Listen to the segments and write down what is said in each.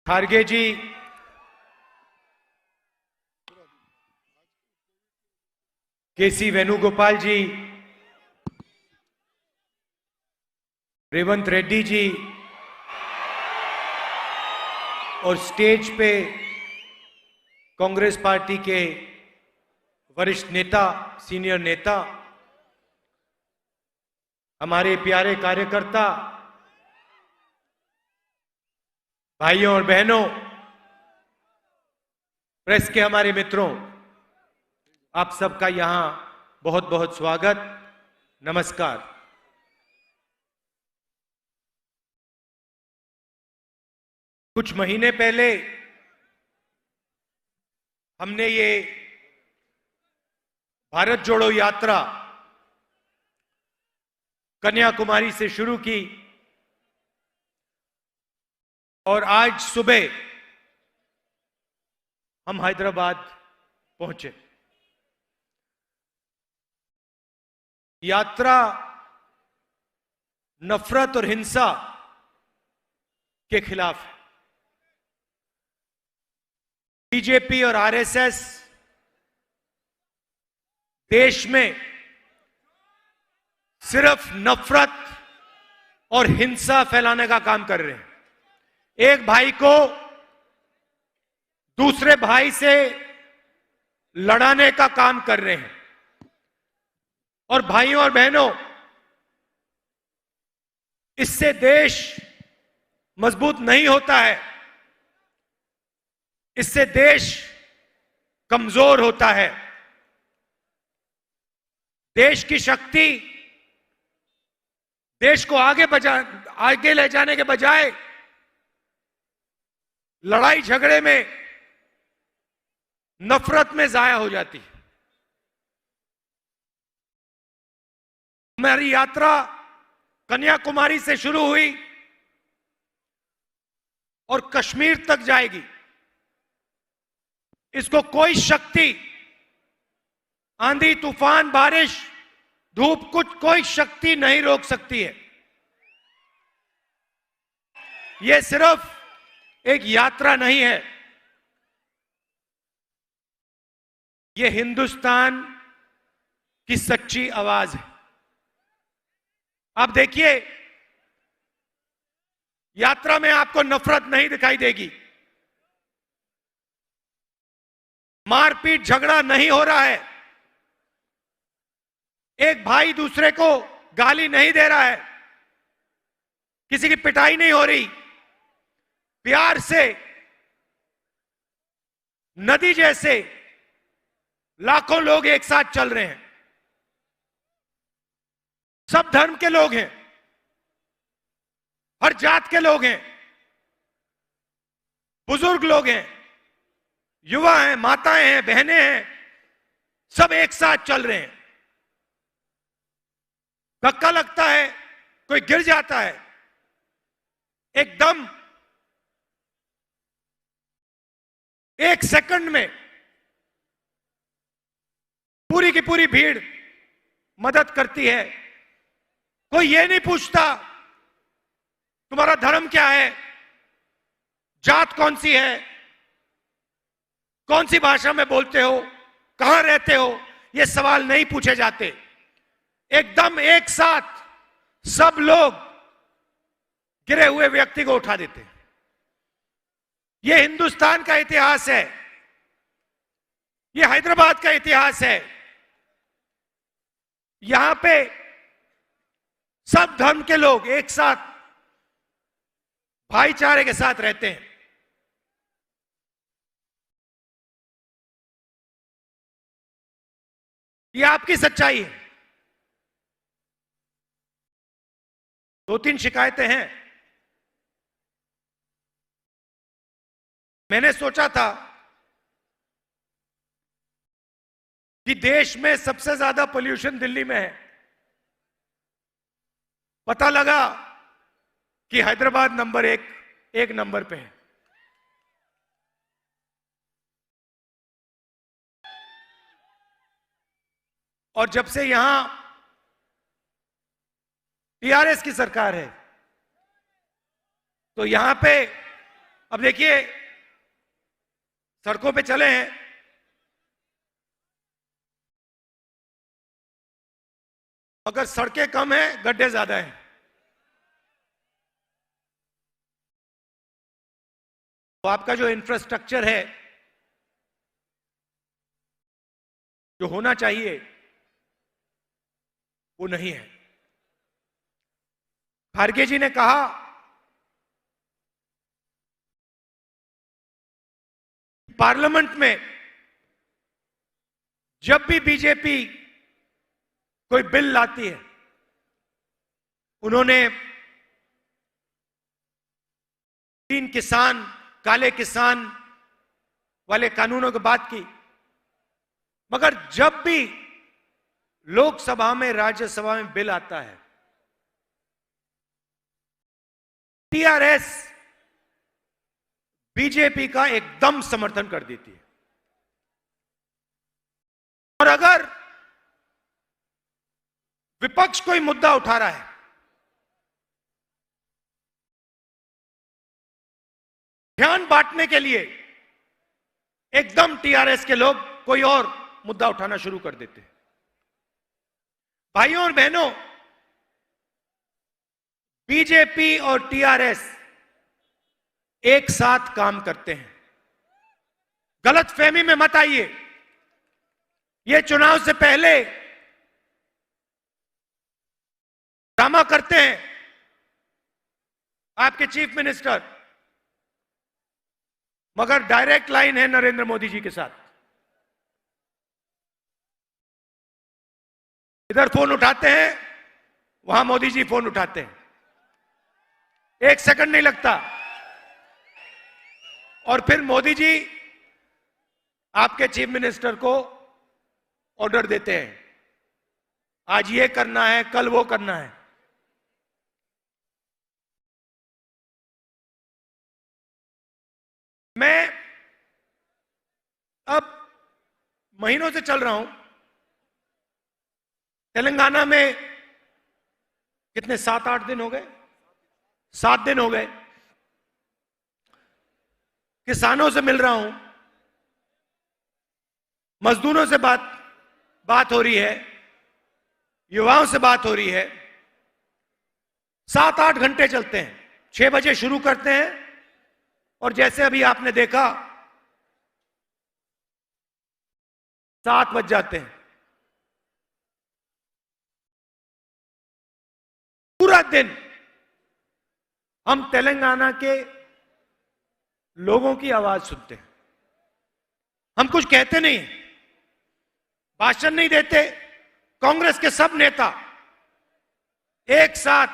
खारगे जी, केसी वेणुगोपाल जी, रेवंत रेड्डी जी और स्टेज पे कांग्रेस पार्टी के वरिष्ठ नेता, सीनियर नेता, हमारे प्यारे कार्यकर्ता, भाइयों और बहनों, प्रेस के हमारे मित्रों, आप सबका यहां बहुत बहुत स्वागत, नमस्कार। कुछ महीने पहले हमने ये भारत जोड़ो यात्रा कन्याकुमारी से शुरू की और आज सुबह हम हैदराबाद पहुंचे। यात्रा नफरत और हिंसा के खिलाफ है। बीजेपी और आरएसएस देश में सिर्फ नफरत और हिंसा फैलाने का काम कर रहे हैं। एक भाई को दूसरे भाई से लड़ाने का काम कर रहे हैं। और भाइयों और बहनों, इससे देश मजबूत नहीं होता है, इससे देश कमजोर होता है। देश की शक्ति देश को आगे ले जाने के बजाय लड़ाई झगड़े में, नफरत में जाया हो जाती है। हमारी यात्रा कन्याकुमारी से शुरू हुई और कश्मीर तक जाएगी। इसको कोई शक्ति, आंधी, तूफान, बारिश, धूप, कोई शक्ति नहीं रोक सकती है। यह सिर्फ एक यात्रा नहीं है, यह हिंदुस्तान की सच्ची आवाज है। आप देखिए, यात्रा में आपको नफरत नहीं दिखाई देगी, मारपीट झगड़ा नहीं हो रहा है, एक भाई दूसरे को गाली नहीं दे रहा है, किसी की पिटाई नहीं हो रही। प्यार से नदी जैसे लाखों लोग एक साथ चल रहे हैं। सब धर्म के लोग हैं, हर जात के लोग हैं, बुजुर्ग लोग हैं, युवा हैं, माताएं हैं, बहनें हैं, सब एक साथ चल रहे हैं। धक्का लगता है, कोई गिर जाता है, एकदम एक सेकंड में पूरी की पूरी भीड़ मदद करती है। कोई ये नहीं पूछता तुम्हारा धर्म क्या है, जात कौन सी है, कौन सी भाषा में बोलते हो, कहां रहते हो, ये सवाल नहीं पूछे जाते। एकदम एक साथ सब लोग गिरे हुए व्यक्ति को उठा देते हैं। यह हिंदुस्तान का इतिहास है, यह हैदराबाद का इतिहास है। यहां पे सब धर्म के लोग एक साथ भाईचारे के साथ रहते हैं। यह आपकी सच्चाई है। 2-3 शिकायतें हैं। मैंने सोचा था कि देश में सबसे ज्यादा पोल्यूशन दिल्ली में है। पता लगा कि हैदराबाद नंबर एक नंबर पे है। और जब से यहां टीआरएस की सरकार है, तो यहां पे अब देखिए, सड़कों पे चले हैं, अगर सड़कें कम हैं, गड्ढे ज्यादा हैं। तो आपका जो इंफ्रास्ट्रक्चर है, जो होना चाहिए, वो नहीं है। खारगे जी ने कहा पार्लियामेंट में जब भी बीजेपी कोई बिल लाती है, उन्होंने तीन किसान, काले किसान वाले कानूनों की बात की, मगर जब भी लोकसभा में, राज्यसभा में बिल आता है, टीआरएस बीजेपी का एकदम समर्थन कर देती है। और अगर विपक्ष कोई मुद्दा उठा रहा है, ध्यान बांटने के लिए एकदम टीआरएस के लोग कोई और मुद्दा उठाना शुरू कर देते हैं। भाइयों और बहनों, बीजेपी और टीआरएस एक साथ काम करते हैं। गलतफहमी में मत आइए। ये चुनाव से पहले ड्रामा करते हैं आपके चीफ मिनिस्टर, मगर डायरेक्ट लाइन है नरेंद्र मोदी जी के साथ। इधर फोन उठाते हैं, वहां मोदी जी फोन उठाते हैं, एक सेकंड नहीं लगता। और फिर मोदी जी आपके चीफ मिनिस्टर को ऑर्डर देते हैं, आज ये करना है, कल वो करना है। मैं अब महीनों से चल रहा हूं तेलंगाना में, कितने 7-8 दिन हो गए, 7 दिन हो गए, किसानों से मिल रहा हूं, मजदूरों से बात हो रही है, युवाओं से बात हो रही है। 7-8 घंटे चलते हैं, 6 बजे शुरू करते हैं और जैसे अभी आपने देखा 7 बज जाते हैं। पूरा दिन हम तेलंगाना के लोगों की आवाज सुनते हैं। हम कुछ कहते नहीं, भाषण नहीं देते। कांग्रेस के सब नेता एक साथ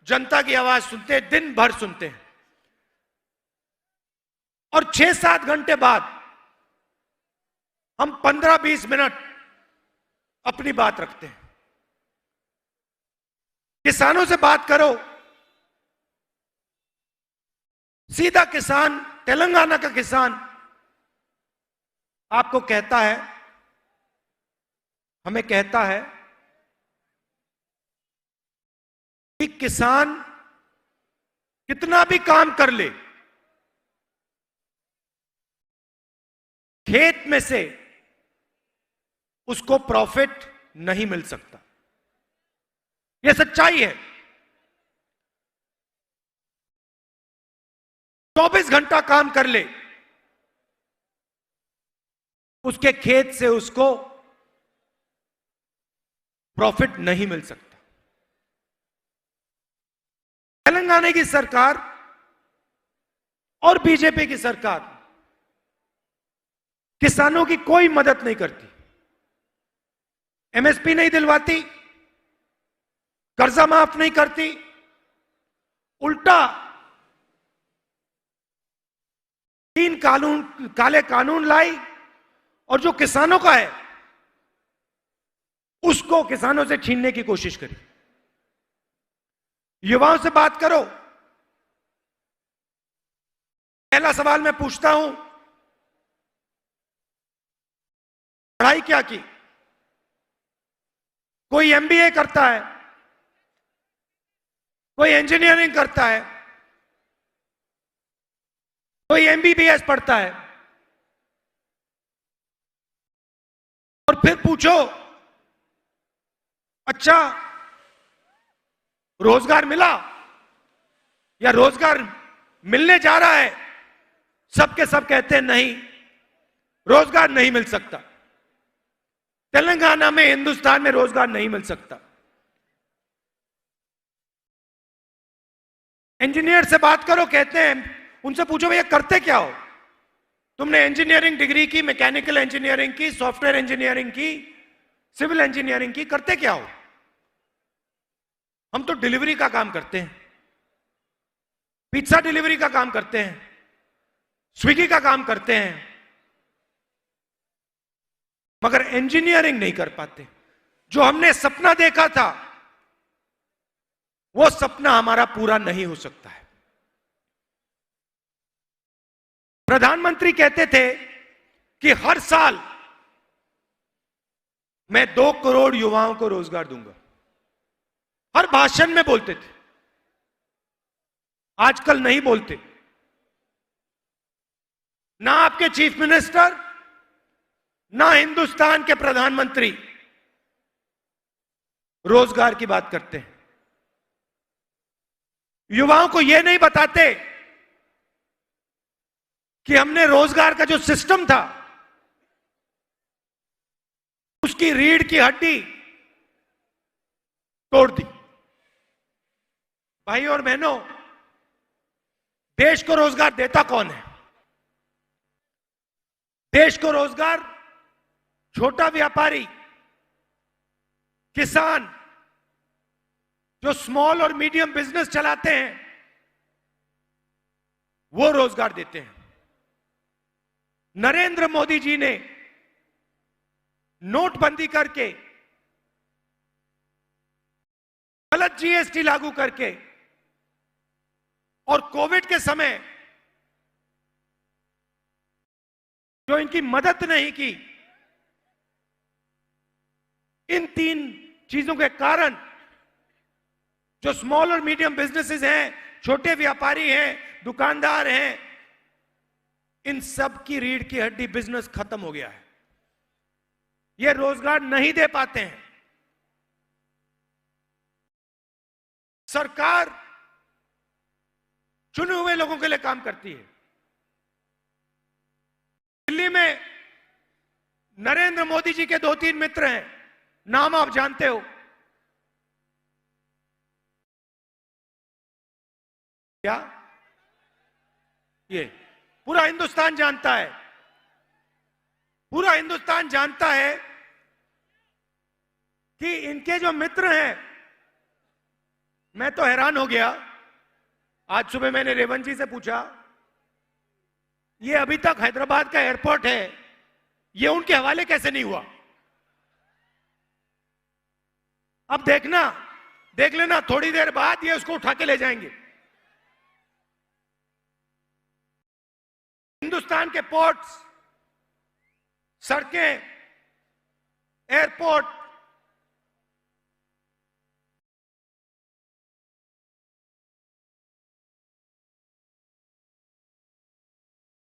जनता की आवाज सुनते हैं, दिन भर सुनते हैं। और 6-7 घंटे बाद हम 15-20 मिनट अपनी बात रखते हैं। किसानों से बात करो, सीधा किसान, तेलंगाना का किसान आपको कहता है, हमें कहता है कि किसान कितना भी काम कर ले, खेत में से उसको प्रॉफिट नहीं मिल सकता। यह सच्चाई है। 24 घंटा काम कर ले, उसके खेत से उसको प्रॉफिट नहीं मिल सकता। तेलंगाना की सरकार और बीजेपी की सरकार किसानों की कोई मदद नहीं करती, एमएसपी नहीं दिलवाती, कर्जा माफ नहीं करती, उल्टा 3 काले कानून लाई और जो किसानों का है उसको किसानों से छीनने की कोशिश करी। युवाओं से बात करो, पहला सवाल मैं पूछता हूं, पढ़ाई क्या की? कोई एमबीए करता है, कोई इंजीनियरिंग करता है, कोई एमबीबीएस पढ़ता है और फिर पूछो अच्छा रोजगार मिला या रोजगार मिलने जा रहा है, सबके सब कहते हैं नहीं, रोजगार नहीं मिल सकता। तेलंगाना में, हिंदुस्तान में रोजगार नहीं मिल सकता। इंजीनियर से बात करो, कहते हैं, उनसे पूछो भैया करते क्या हो, तुमने इंजीनियरिंग डिग्री की, मैकेनिकल इंजीनियरिंग की, सॉफ्टवेयर इंजीनियरिंग की, सिविल इंजीनियरिंग की, करते क्या हो? हम तो डिलीवरी का काम करते हैं, पिज्जा डिलीवरी का काम करते हैं, स्विगी का काम करते हैं, मगर इंजीनियरिंग नहीं कर पाते। जो हमने सपना देखा था वो सपना हमारा पूरा नहीं हो सकता है। प्रधानमंत्री कहते थे कि हर साल मैं 2 करोड़ युवाओं को रोजगार दूंगा, हर भाषण में बोलते थे। आजकल नहीं बोलते, ना आपके चीफ मिनिस्टर ना हिंदुस्तान के प्रधानमंत्री रोजगार की बात करते हैं। युवाओं को यह नहीं बताते कि हमने रोजगार का जो सिस्टम था उसकी रीढ़ की हड्डी तोड़ दी। भाई और बहनों, देश को रोजगार देता कौन है? देश को रोजगार छोटा व्यापारी, किसान, जो स्मॉल और मीडियम बिजनेस चलाते हैं, वो रोजगार देते हैं। नरेंद्र मोदी जी ने नोटबंदी करके, गलत जीएसटी लागू करके और कोविड के समय जो इनकी मदद नहीं की, इन 3 चीजों के कारण जो स्मॉल और मीडियम बिजनेसेस हैं, छोटे व्यापारी हैं, दुकानदार हैं, इन सब की रीढ़ की हड्डी बिजनेस खत्म हो गया है। ये रोजगार नहीं दे पाते हैं। सरकार चुने हुए लोगों के लिए काम करती है। दिल्ली में नरेंद्र मोदी जी के 2-3 मित्र हैं, नाम आप जानते हो। क्या ये पूरा हिंदुस्तान जानता है? पूरा हिंदुस्तान जानता है कि इनके जो मित्र हैं, मैं तो हैरान हो गया। आज सुबह मैंने रेवंत जी से पूछा, ये अभी तक हैदराबाद का एयरपोर्ट है, ये उनके हवाले कैसे नहीं हुआ? अब देखना, देख लेना, थोड़ी देर बाद ये उसको उठा के ले जाएंगे। हिंदुस्तान के पोर्ट्स, सड़कें, एयरपोर्ट,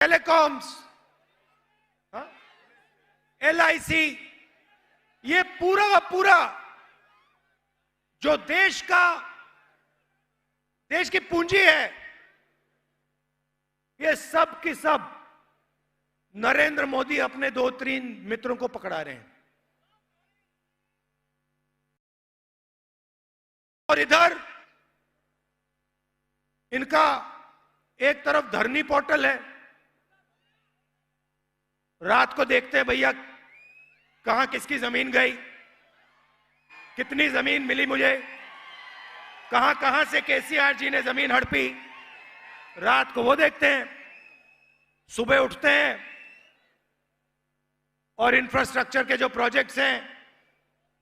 टेलीकॉम्स, एलआईसी, ये पूरा का पूरा जो देश की पूंजी है, ये सब की सब नरेंद्र मोदी अपने 2-3 मित्रों को पकड़ा रहे हैं। और इधर इनका एक तरफ धरनी पोर्टल है, रात को देखते हैं भैया कहां किसकी जमीन गई, कितनी जमीन मिली मुझे, कहां कहां से केसीआर जी ने जमीन हड़पी, रात को वो देखते हैं। सुबह उठते हैं और इंफ्रास्ट्रक्चर के जो प्रोजेक्ट्स हैं,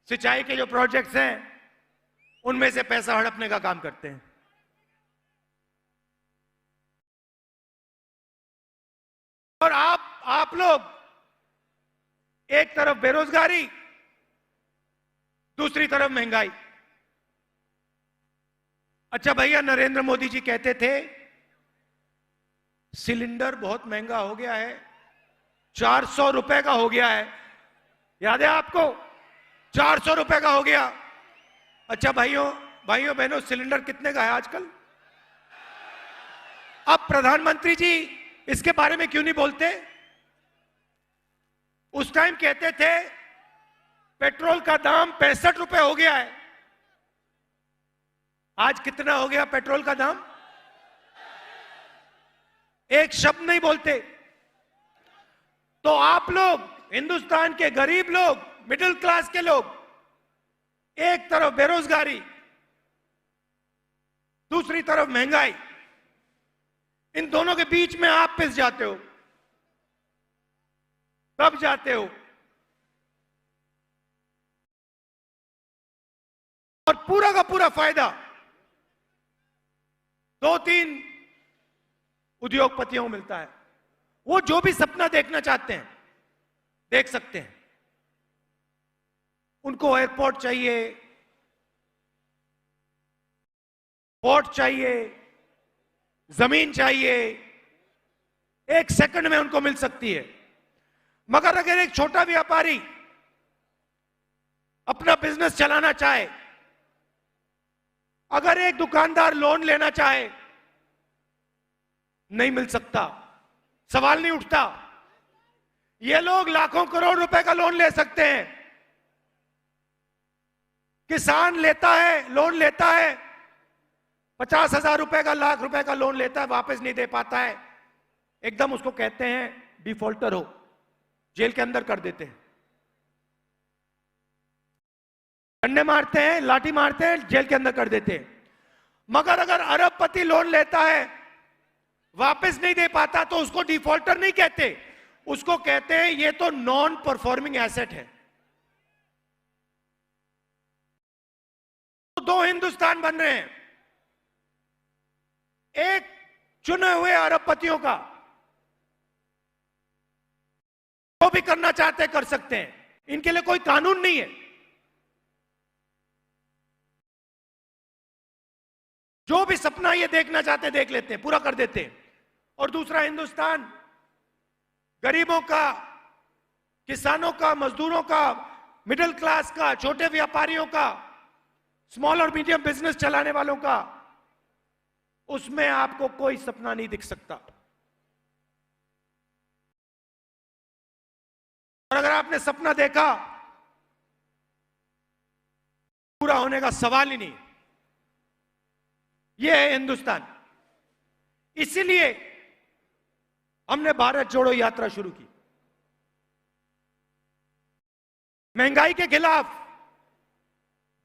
सिंचाई के जो प्रोजेक्ट्स हैं, उनमें से पैसा हड़पने का काम करते हैं। और आप लोग एक तरफ बेरोजगारी, दूसरी तरफ महंगाई। अच्छा भैया, नरेंद्र मोदी जी कहते थे सिलेंडर बहुत महंगा हो गया है, 400 रुपए का हो गया है। याद है आपको? 400 रुपए का हो गया। अच्छा भाइयों बहनों, सिलेंडर कितने का है आजकल? अब प्रधानमंत्री जी इसके बारे में क्यों नहीं बोलते? उस टाइम कहते थे पेट्रोल का दाम 65 रुपए हो गया है। आज कितना हो गया पेट्रोल का दाम? एक शब्द नहीं बोलते। तो आप लोग, हिंदुस्तान के गरीब लोग, मिडिल क्लास के लोग, एक तरफ बेरोजगारी, दूसरी तरफ महंगाई, इन दोनों के बीच में आप पिस जाते हो। कब जाते हो? और पूरा का पूरा फायदा 2-3 उद्योगपतियों को मिलता है। वो जो भी सपना देखना चाहते हैं देख सकते हैं। उनको एयरपोर्ट चाहिए, पोर्ट चाहिए, जमीन चाहिए, एक सेकंड में उनको मिल सकती है। मगर अगर एक छोटा व्यापारी अपना बिजनेस चलाना चाहे, अगर एक दुकानदार लोन लेना चाहे, नहीं मिल सकता, सवाल नहीं उठता। ये लोग लाखों करोड़ रुपए का लोन ले सकते हैं। किसान लेता है, लोन लेता है, 50,000 रुपए का, लाख रुपए का लोन लेता है, वापस नहीं दे पाता है, एकदम उसको कहते हैं डिफॉल्टर हो, जेल के अंदर कर देते हैं। डंडे मारते हैं, लाठी मारते हैं, जेल के अंदर कर देते हैं। मगर अगर अरबपति लोन लेता है, वापस नहीं दे पाता, तो उसको डिफॉल्टर नहीं कहते, उसको कहते हैं ये तो नॉन परफॉर्मिंग एसेट है। तो 2 हिंदुस्तान बन रहे हैं। एक चुने हुए अरबपतियों का, वो भी करना चाहते कर सकते हैं, इनके लिए कोई कानून नहीं है। जो भी सपना ये देखना चाहते देख लेते हैं, पूरा कर देते हैं। और दूसरा हिंदुस्तान गरीबों का, किसानों का, मजदूरों का, मिडिल क्लास का, छोटे व्यापारियों का, स्मॉल और मीडियम बिजनेस चलाने वालों का, उसमें आपको कोई सपना नहीं दिख सकता। और अगर आपने सपना देखा, पूरा होने का सवाल ही नहीं। यह है हिंदुस्तान। इसीलिए हमने भारत जोड़ो यात्रा शुरू की। महंगाई के खिलाफ,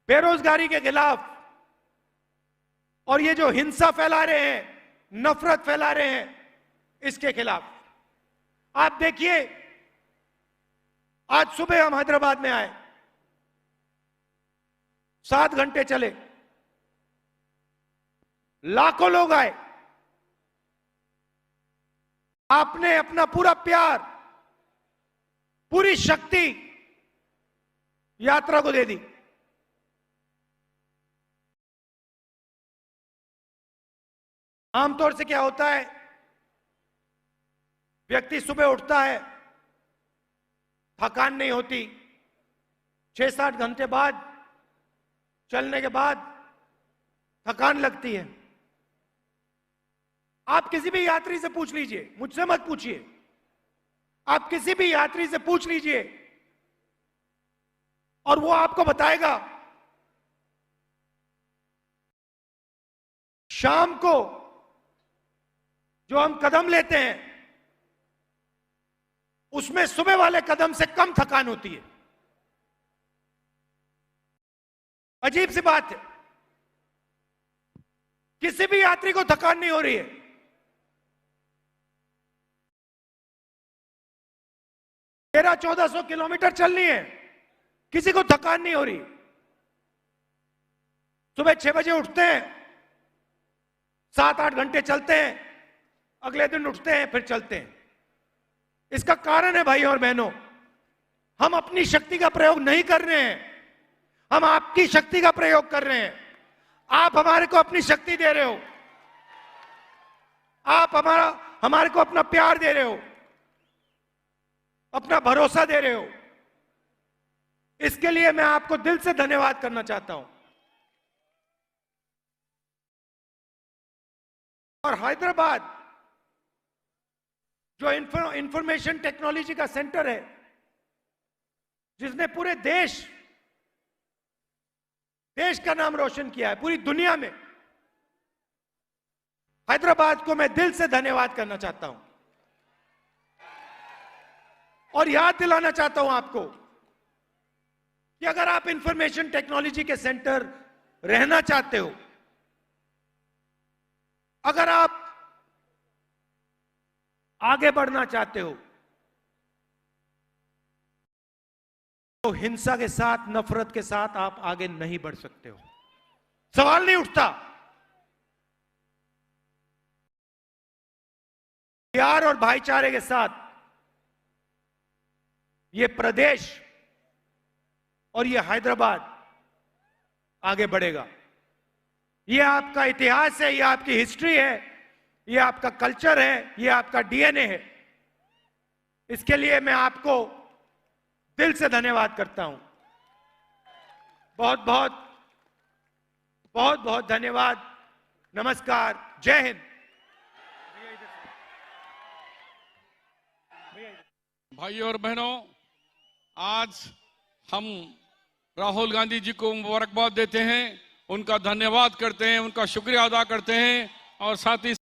बेरोजगारी के खिलाफ, और ये जो हिंसा फैला रहे हैं, नफरत फैला रहे हैं, इसके खिलाफ। आप देखिए, आज सुबह हम हैदराबाद में आए, 7 घंटे चले, लाखों लोग आए। आपने अपना पूरा प्यार, पूरी शक्ति यात्रा को दे दी। आमतौर से क्या होता है, व्यक्ति सुबह उठता है, थकान नहीं होती, 6-7 घंटे बाद चलने के बाद थकान लगती है। आप किसी भी यात्री से पूछ लीजिए, मुझसे मत पूछिए, आप किसी भी यात्री से पूछ लीजिए और वो आपको बताएगा शाम को जो हम कदम लेते हैं उसमें सुबह वाले कदम से कम थकान होती है। अजीब सी बात है, किसी भी यात्री को थकान नहीं हो रही है। 1300-1400 किलोमीटर चलनी है, किसी को थकान नहीं हो रही। सुबह 6 बजे उठते हैं, 7-8 घंटे चलते हैं, अगले दिन उठते हैं, फिर चलते हैं। इसका कारण है भाइयों और बहनों, हम अपनी शक्ति का प्रयोग नहीं कर रहे हैं, हम आपकी शक्ति का प्रयोग कर रहे हैं। आप हमारे को अपनी शक्ति दे रहे हो, आप हमारे को अपना प्यार दे रहे हो, अपना भरोसा दे रहे हो। इसके लिए मैं आपको दिल से धन्यवाद करना चाहता हूं। और हैदराबाद जो इंफॉर्मेशन टेक्नोलॉजी का सेंटर है, जिसने पूरे देश का नाम रोशन किया है पूरी दुनिया में, हैदराबाद को मैं दिल से धन्यवाद करना चाहता हूं। और याद दिलाना चाहता हूं आपको कि अगर आप इंफॉर्मेशन टेक्नोलॉजी के सेंटर रहना चाहते हो, अगर आप आगे बढ़ना चाहते हो, तो हिंसा के साथ, नफरत के साथ आप आगे नहीं बढ़ सकते हो। सवाल नहीं उठता। प्यार और भाईचारे के साथ ये प्रदेश और ये हैदराबाद आगे बढ़ेगा। ये आपका इतिहास है, ये आपकी हिस्ट्री है, ये आपका कल्चर है, ये आपका डीएनए है। इसके लिए मैं आपको दिल से धन्यवाद करता हूं। बहुत बहुत बहुत बहुत धन्यवाद। नमस्कार। जय हिंद। भाइयों और बहनों, आज हम राहुल गांधी जी को मुबारकबाद देते हैं, उनका धन्यवाद करते हैं, उनका शुक्रिया अदा करते हैं और साथ ही